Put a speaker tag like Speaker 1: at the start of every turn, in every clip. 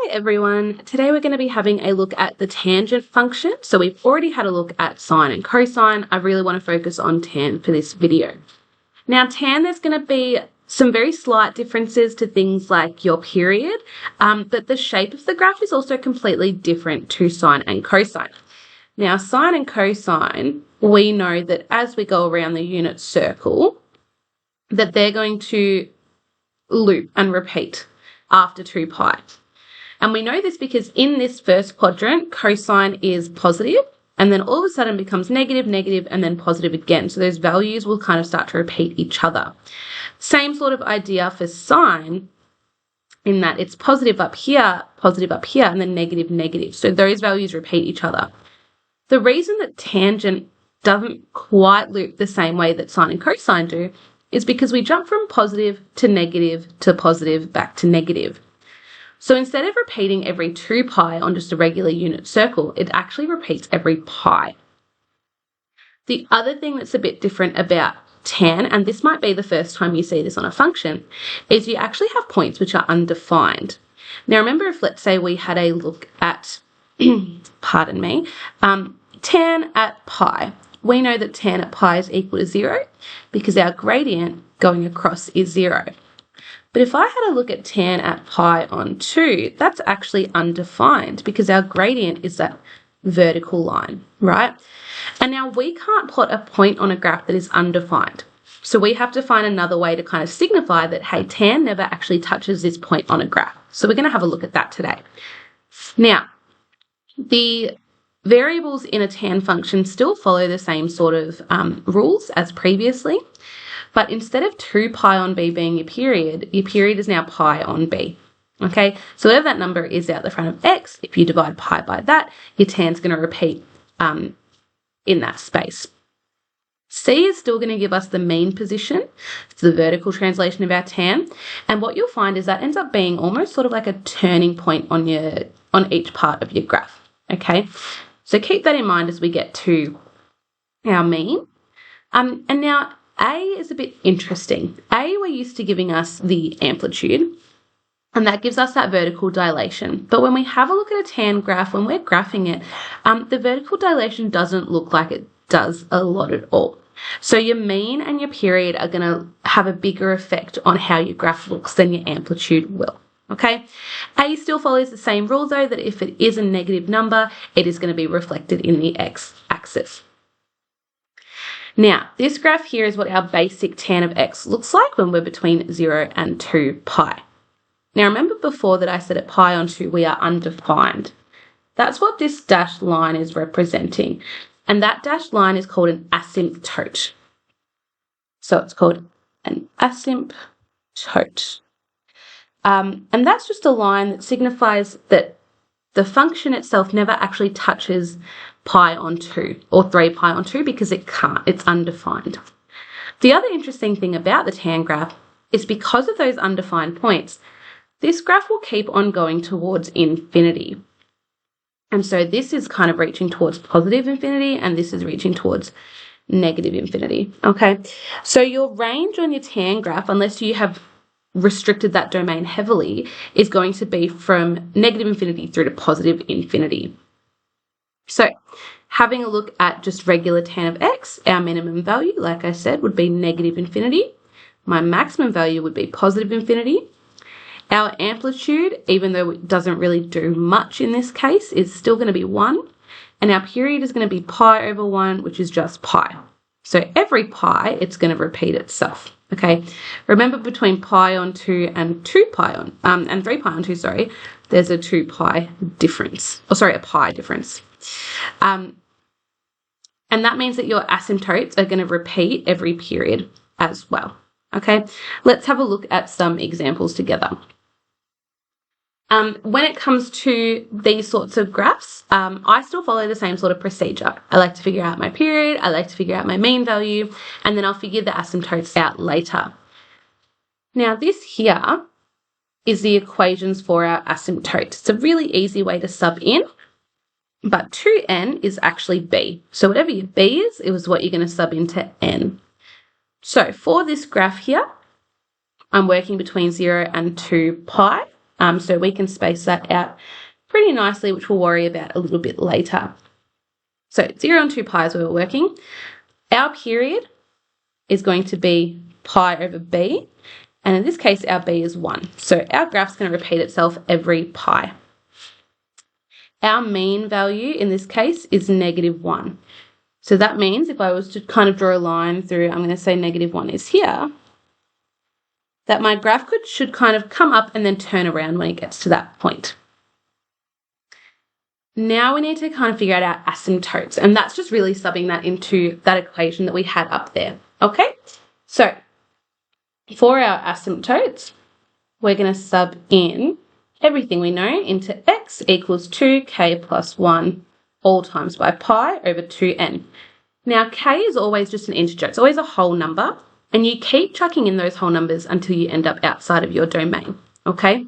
Speaker 1: Hi everyone, today we're going to be having a look at the tangent function. So we've already had a look at sine and cosine. I really want to focus on tan for this video. Now tan, there's going to be some very slight differences to things like your period, but the shape of the graph is also completely different to sine and cosine. Now sine and cosine, we know that as we go around the unit circle, that they're going to loop and repeat after 2 pi. And we know this because in this first quadrant, cosine is positive, and then all of a sudden becomes negative, negative, and then positive again. So those values will kind of start to repeat each other. Same sort of idea for sine, in that it's positive up here, and then negative, negative. So those values repeat each other. The reason that tangent doesn't quite loop the same way that sine and cosine do is because we jump from positive to positive back to negative. So instead of repeating every 2 pi on just a regular unit circle, it actually repeats every pi. The other thing that's a bit different about tan, and this might be the first time you see this on a function, is you actually have points which are undefined. Now remember, if let's say we had a look at, pardon me, tan at pi. We know that tan at pi is equal to 0 because our gradient going across is 0. But if I had a look at tan at pi on 2, that's actually undefined because our gradient is that vertical line, right? And now we can't plot a point on a graph that is undefined. So we have to find another way to kind of signify that, hey, tan never actually touches this point on a graph. So we're going to have a look at that today. Now, the variables in a tan function still follow the same sort of rules as previously. But instead of 2 pi on b being your period is now pi on b. Okay, so whatever that number is out the front of x, if you divide pi by that, your tan's going to repeat in that space. C is still going to give us the mean position. It's the vertical translation of our tan. And what you'll find is that ends up being almost sort of like a turning point on each part of your graph. Okay, so keep that in mind as we get to our mean. And now A is a bit interesting. A, we're used to giving us the amplitude, and that gives us that vertical dilation. But when we have a look at a tan graph, when we're graphing it, the vertical dilation doesn't look like it does a lot at all. So your mean and your period are going to have a bigger effect on how your graph looks than your amplitude will. Okay, A still follows the same rule though, that if it is a negative number, it is going to be reflected in the x-axis. Now, this graph here is what our basic tan of x looks like when we're between 0 and 2 pi. Now, remember before that I said at pi on 2 we are undefined. That's what this dashed line is representing. And that dashed line is called an asymptote. So it's called an asymptote. And that's just a line that signifies that the function itself never actually touches pi on 2 or 3 pi on 2 because it can't, it's undefined. The other interesting thing about the tan graph is because of those undefined points, this graph will keep on going towards infinity. And so this is kind of reaching towards positive infinity and this is reaching towards negative infinity. Okay, so your range on your tan graph, unless you have restricted that domain heavily, is going to be from negative infinity through to positive infinity. So having a look at just regular tan of x, our minimum value, like I said, would be negative infinity. My maximum value would be positive infinity. Our amplitude, even though it doesn't really do much in this case, is still going to be 1. And our period is going to be pi over 1, which is just pi. So every pi, it's going to repeat itself. Okay, remember between pi on 2 and 2 pi on, and 3 pi on 2, sorry, there's a 2 pi difference. Oh, sorry, a pi difference. And that means that your asymptotes are going to repeat every period as well. Okay, let's have a look at some examples together. When it comes to these sorts of graphs, I still follow the same sort of procedure. I like to figure out my period, I like to figure out my mean value, and then I'll figure the asymptotes out later. Now this here is the equations for our asymptote. It's a really easy way to sub in, but 2n is actually b. So whatever your b is, it was what you're going to sub into n. So for this graph here, I'm working between 0 and 2 pi. So we can space that out pretty nicely, which we'll worry about a little bit later. So 0 and 2 pi is where we're working. Our period is going to be pi over b, and in this case our b is 1. So our graph's going to repeat itself every pi. Our mean value in this case is -1. So that means if I was to kind of draw a line through, I'm going to say -1 is here, that my graph should kind of come up and then turn around when it gets to that point. Now we need to kind of figure out our asymptotes, and that's just really subbing that into that equation that we had up there. Okay, so for our asymptotes, we're going to sub in everything we know into x equals 2k plus 1 all times by pi over 2n. Now k is always just an integer, it's always a whole number, and you keep chucking in those whole numbers until you end up outside of your domain, okay?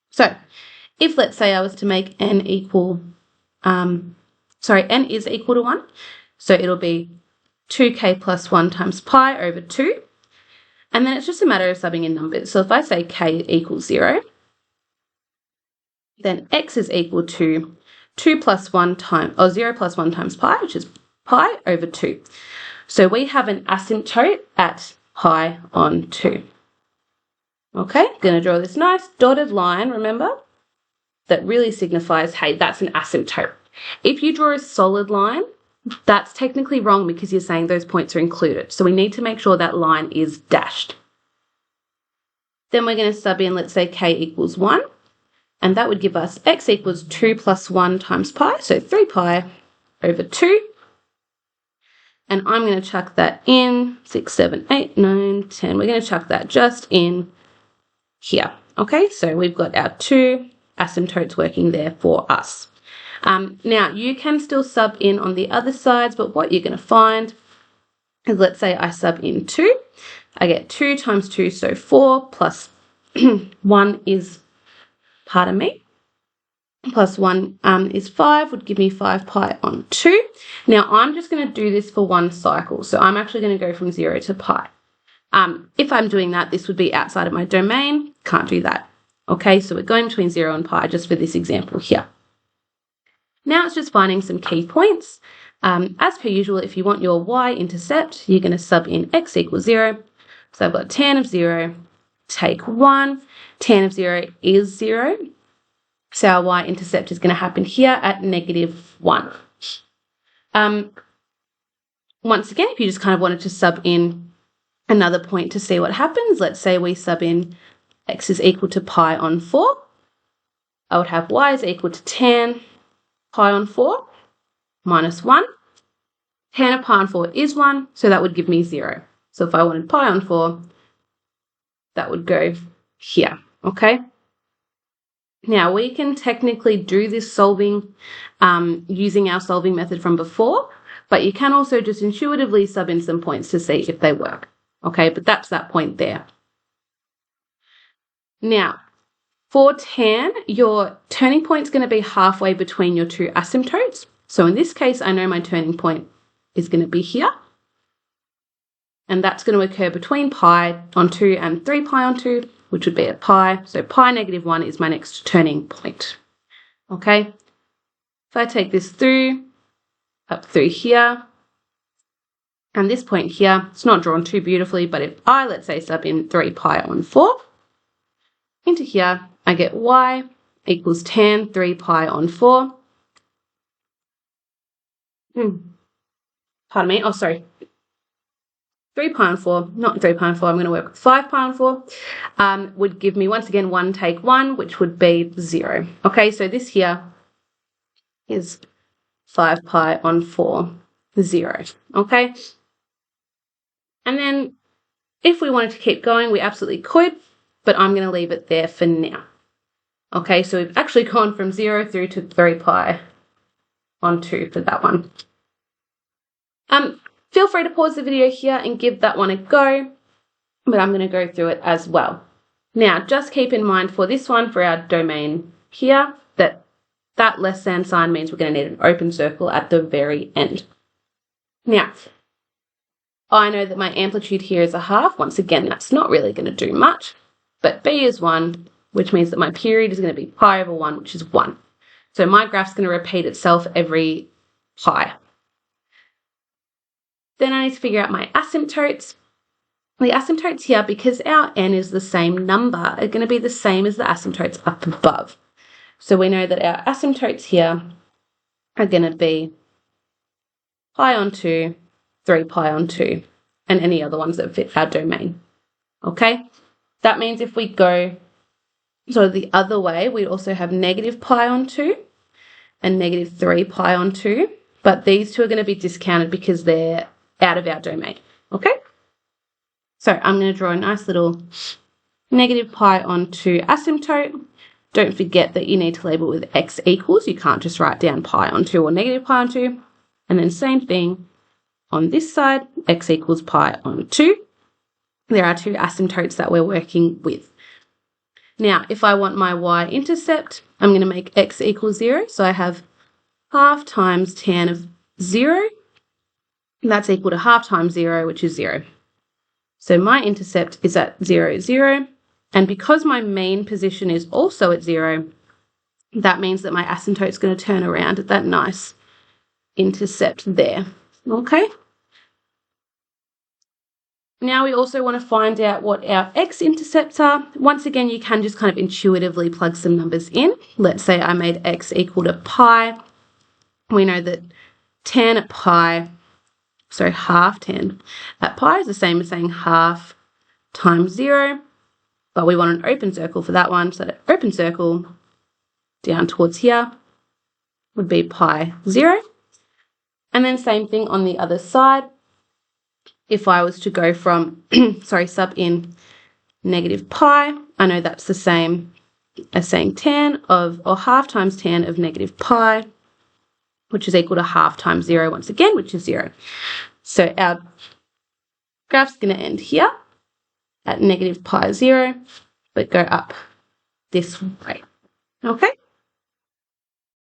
Speaker 1: So if, let's say, I was to make n is equal to 1, so it'll be 2k plus 1 times pi over 2, and then it's just a matter of subbing in numbers. So if I say k equals 0, then x is equal to 0 plus 1 times pi, which is pi over 2. So we have an asymptote at pi on 2. Okay, going to draw this nice dotted line, remember? That really signifies, hey, that's an asymptote. If you draw a solid line, that's technically wrong because you're saying those points are included. So we need to make sure that line is dashed. Then we're going to sub in, let's say, k equals 1. And that would give us x equals 2 plus 1 times pi, so 3 pi over 2. And I'm going to chuck that in 6, 7, 8, 9, 10. We're going to chuck that just in here. Okay, so we've got our 2 asymptotes working there for us. Now, you can still sub in on the other sides, but what you're going to find is, let's say I sub in 2. I get 2 times 2, so 4, plus 1 is, pardon me, plus 1 is 5, would give me 5 pi on 2. Now, I'm just going to do this for one cycle, so I'm actually going to go from 0 to pi. If I'm doing that, this would be outside of my domain. Can't do that. Okay, so we're going between 0 and pi just for this example here. Now it's just finding some key points. As per usual, if you want your y-intercept, you're going to sub in x equals 0. So I've got tan of 0, take 1. Tan of 0 is 0. So our y-intercept is going to happen here at -1. Once again, if you just kind of wanted to sub in another point to see what happens, let's say we sub in x is equal to pi on 4. I would have y is equal to tan pi on 4 minus 1. Tan of pi on 4 is 1, so that would give me 0. So if I wanted pi on 4, that would go here, okay? Now, we can technically do this solving using our solving method from before, but you can also just intuitively sub in some points to see if they work, okay? But that's that point there. Now, for tan, your turning point is going to be halfway between your two asymptotes. So in this case, I know my turning point is going to be here. And that's going to occur between pi on 2 and 3 pi on 2, which would be at pi. So pi -1 is my next turning point. Okay? If I take this through, up through here, and this point here, it's not drawn too beautifully, but if I, let's say, sub in 3 pi on 4, into here, I get y equals tan 3 pi on 4. Pardon me, oh sorry. 3 pi on 4, not 3 pi on 4, I'm going to work with 5 pi on 4, would give me, once again, 1 take 1, which would be 0. Okay, so this here is 5 pi on 4, 0. Okay? And then if we wanted to keep going, we absolutely could, but I'm going to leave it there for now. Okay, so we've actually gone from 0 through to 3 pi on 2 for that one. Feel free to pause the video here and give that one a go, but I'm going to go through it as well. Now, just keep in mind for this one, for our domain here, that less than sign means we're going to need an open circle at the very end. Now, I know that my amplitude here is 1/2. Once again, that's not really going to do much, but b is 1, which means that my period is going to be pi over 1, which is 1. So my graph's going to repeat itself every pi. Then I need to figure out my asymptotes. The asymptotes here, because our n is the same number, are going to be the same as the asymptotes up above. So we know that our asymptotes here are going to be pi on 2, 3 pi on 2, and any other ones that fit our domain. Okay? That means if we go sort of the other way, we also have negative pi on 2 and negative 3 pi on 2, but these two are going to be discounted because they're out of our domain. Okay? So I'm going to draw a nice little negative pi on 2 asymptote. Don't forget that you need to label with x equals. You can't just write down pi on 2 or negative pi on 2. And then same thing on this side, x equals pi on 2. There are 2 asymptotes that we're working with. Now, if I want my y-intercept, I'm going to make x equals 0. So I have half times tan of 0. That's equal to half times 0, which is 0. So my intercept is at 0, 0. And because my mean position is also at 0, that means that my asymptote is going to turn around at that nice intercept there. Okay? Now we also want to find out what our x-intercepts are. Once again, you can just kind of intuitively plug some numbers in. Let's say I made x equal to pi. We know that tan at pi, so half tan at pi is the same as saying half times 0. But we want an open circle for that one. So that open circle down towards here would be pi 0. And then same thing on the other side. If I was to go from, sub in negative pi, I know that's the same as saying tan of, or half times tan of negative pi, which is equal to half times 0 once again, which is 0. So our graph's going to end here at negative pi 0, but go up this way. Okay?